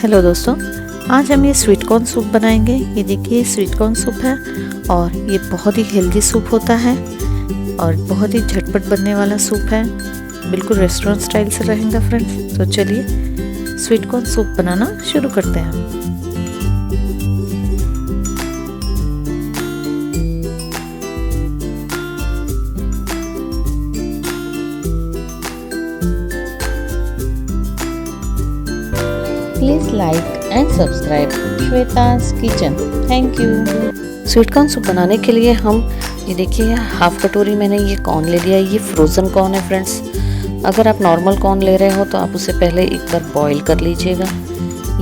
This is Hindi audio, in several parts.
हेलो दोस्तों, आज हम ये स्वीट कॉर्न सूप बनाएंगे। ये देखिए स्वीट कॉर्न सूप है और ये बहुत ही हेल्दी सूप होता है और बहुत ही झटपट बनने वाला सूप है। बिल्कुल रेस्टोरेंट स्टाइल से रहेगा फ्रेंड्स। तो चलिए स्वीट कॉर्न सूप बनाना शुरू करते हैं। Please like and subscribe Shweta's kitchen. Thank you. Sweet corn soup बनाने के लिए हम ये देखिए हाफ कटोरी मैंने ये कॉर्न ले लिया। ये फ्रोज़न कॉर्न है फ्रेंड्स। अगर आप नॉर्मल कॉर्न ले रहे हो तो आप उसे पहले एक बार बॉईल कर लीजिएगा।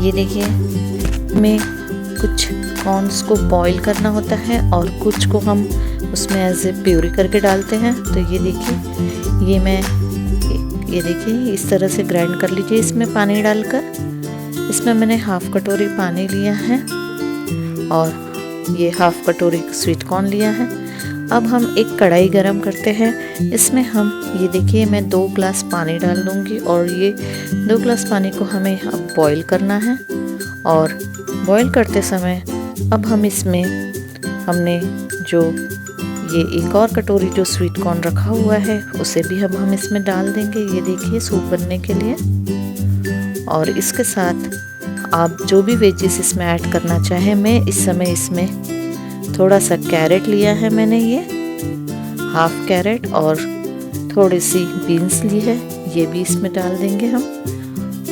ये देखिए में कुछ कॉर्न्स को बॉईल करना होता है और कुछ को हम उसमें एज ए प्यूरी करके डालते हैं। तो ये देखिए ये देखिए इस तरह से ग्राइंड कर लीजिए। इसमें पानी डालकर इसमें मैंने हाफ कटोरी पानी लिया है और ये हाफ कटोरी स्वीट कॉर्न लिया है। अब हम एक कढ़ाई गरम करते हैं। इसमें हम ये देखिए मैं 2 ग्लास पानी डाल दूँगी और ये 2 ग्लास पानी को हमें अब बॉईल करना है। और बॉईल करते समय अब हम इसमें हमने जो ये एक और कटोरी जो स्वीट कॉर्न रखा हुआ है उसे भी अब हम इसमें डाल देंगे। ये देखिए सूप बनने के लिए। और इसके साथ आप जो भी वेजिस इसमें ऐड करना चाहें, मैं इस समय इसमें थोड़ा सा कैरेट लिया है मैंने, ये हाफ कैरेट और थोड़ी सी बीन्स ली है, ये भी इसमें डाल देंगे हम।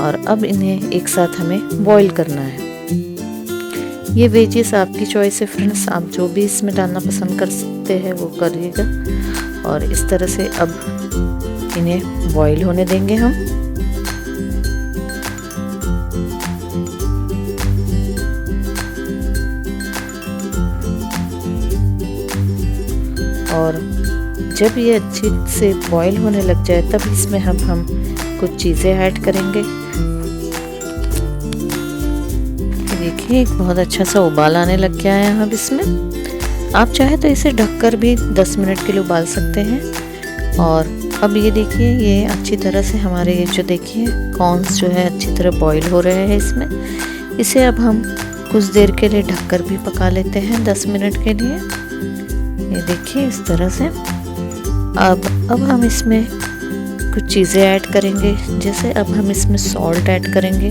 और अब इन्हें एक साथ हमें बॉईल करना है। ये वेजिस आपकी चॉइस है फ्रेंड्स, आप जो भी इसमें डालना पसंद कर सकते हैं वो करिएगा। और इस तरह से अब इन्हें बॉईल होने देंगे हम। और जब ये अच्छी से बॉईल होने लग जाए तब इसमें हम कुछ चीज़ें ऐड करेंगे। देखिए एक बहुत अच्छा सा उबाल आने लग गया है। अब इसमें आप चाहे तो इसे ढककर भी 10 मिनट के लिए उबाल सकते हैं। और अब ये देखिए ये अच्छी तरह से हमारे ये जो देखिए कॉर्न्स जो है अच्छी तरह बॉईल हो रहे हैं इसमें। इसे अब हम कुछ देर के लिए ढककर भी पका लेते हैं 10 मिनट के लिए। ये देखिए इस तरह से। अब हम इसमें कुछ चीज़ें ऐड करेंगे। जैसे अब हम इसमें सॉल्ट ऐड करेंगे।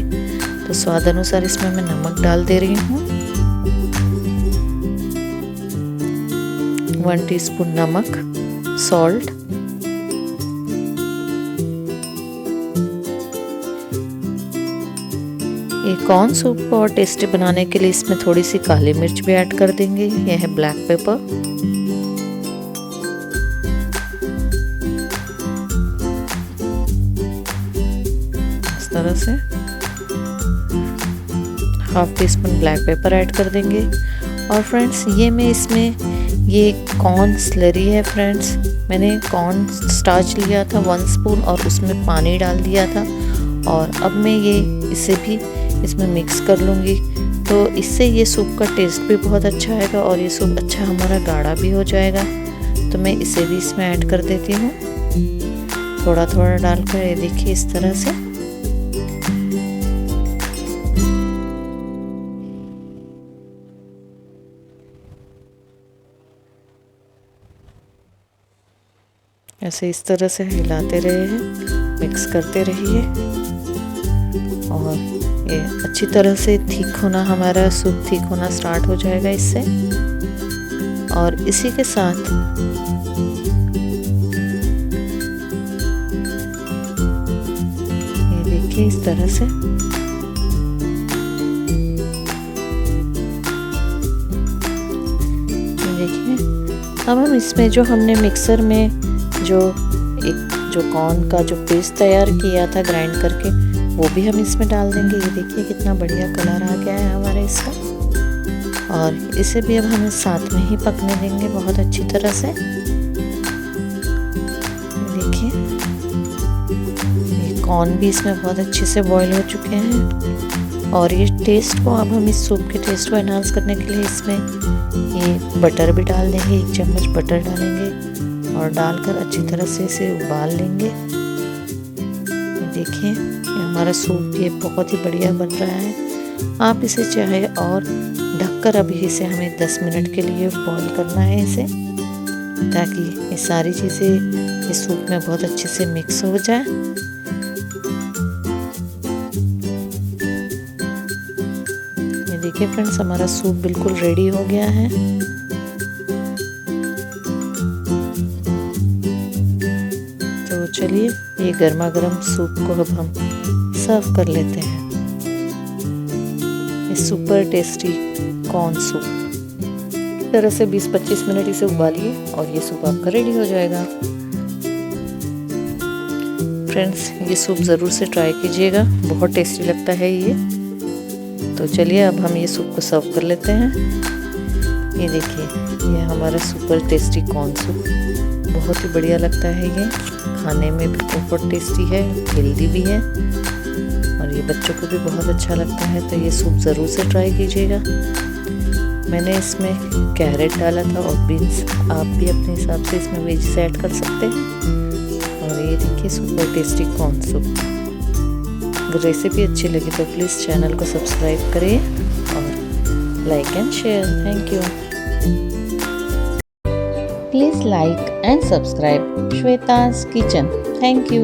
तो स्वाद अनुसार इसमें मैं नमक डाल दे रही हूँ। 1 टीस्पून नमक, सॉल्ट। ये कॉर्न सूप को और टेस्टी बनाने के लिए इसमें थोड़ी सी काली मिर्च भी ऐड कर देंगे। यह है ब्लैक पेपर। इस तरह से half tea spoon black pepper add कर देंगे। और फ्रेंड्स ये मैं इसमें ये कॉर्न स्लरी है फ्रेंड्स। मैंने कॉर्न स्टार्च लिया था 1 स्पून और उसमें पानी डाल दिया था। और अब मैं इसे भी इसमें मिक्स कर लूँगी। तो इससे ये सूप का टेस्ट भी बहुत अच्छा आएगा और ये सूप अच्छा हमारा गाढ़ा भी हो जाएगा। तो मैं इसे भी इसमें ऐड कर देती हूँ थोड़ा थोड़ा डालकर। ये देखिए इस तरह से। ऐसे इस तरह से हिलाते रहे हैं, मिक्स करते रहिए। और ये अच्छी तरह से ठीक होना, हमारा सूप ठीक होना स्टार्ट हो जाएगा इससे। और इसी के साथ ये देखिए इस तरह से। देखिए अब हम इसमें जो हमने मिक्सर में जो कॉर्न का जो पेस्ट तैयार किया था ग्राइंड करके, वो भी हम इसमें डाल देंगे। ये देखिए कितना बढ़िया कलर आ गया है हमारे इसका। और इसे भी अब हम साथ में ही पकने देंगे बहुत अच्छी तरह से। देखिए ये कॉर्न भी इसमें बहुत अच्छे से बॉईल हो चुके हैं। और ये टेस्ट को अब हम इस सूप के टेस्ट को एनहांस करने के लिए इसमें ये बटर भी डाल देंगे। 1 चम्मच बटर डालेंगे और डालकर अच्छी तरह से इसे उबाल लेंगे। ये देखिए हमारा सूप ये बहुत ही बढ़िया बन रहा है। आप इसे चाहे और ढककर अभी इसे हमें 10 मिनट के लिए बॉईल करना है इसे, ताकि ये सारी चीज़ें इस सूप में बहुत अच्छे से मिक्स हो जाए। ये देखिए फ्रेंड्स, हमारा सूप बिल्कुल रेडी हो गया है। तो चलिए ये गर्मा गर्म सूप को अब हम सर्व कर लेते हैं। ये सुपर टेस्टी कॉर्न सूप, इस तरह से 20-25 मिनट इसे उबालिए और ये सूप आपका रेडी हो जाएगा। फ्रेंड्स, ये सूप ज़रूर से ट्राई कीजिएगा, बहुत टेस्टी लगता है ये। तो चलिए अब हम ये सूप को सर्व कर लेते हैं। ये देखिए, ये हमारा सुपर टेस्टी कॉर्न सूप बहुत ही बढ़िया लगता है। ये खाने में भी बहुत टेस्टी है, हेल्दी भी है और ये बच्चों को भी बहुत अच्छा लगता है। तो ये सूप ज़रूर से ट्राई कीजिएगा। मैंने इसमें कैरेट डाला था और बीन्स, आप भी अपने हिसाब से इसमें वेजिस ऐड कर सकते हैं। और ये देखिए सुपर टेस्टी कॉर्न सूप। अगर रेसिपी अच्छी लगी तो प्लीज़ चैनल को सब्सक्राइब करें और like and share. Thank you. Please like and subscribe Shweta's kitchen. Thank you.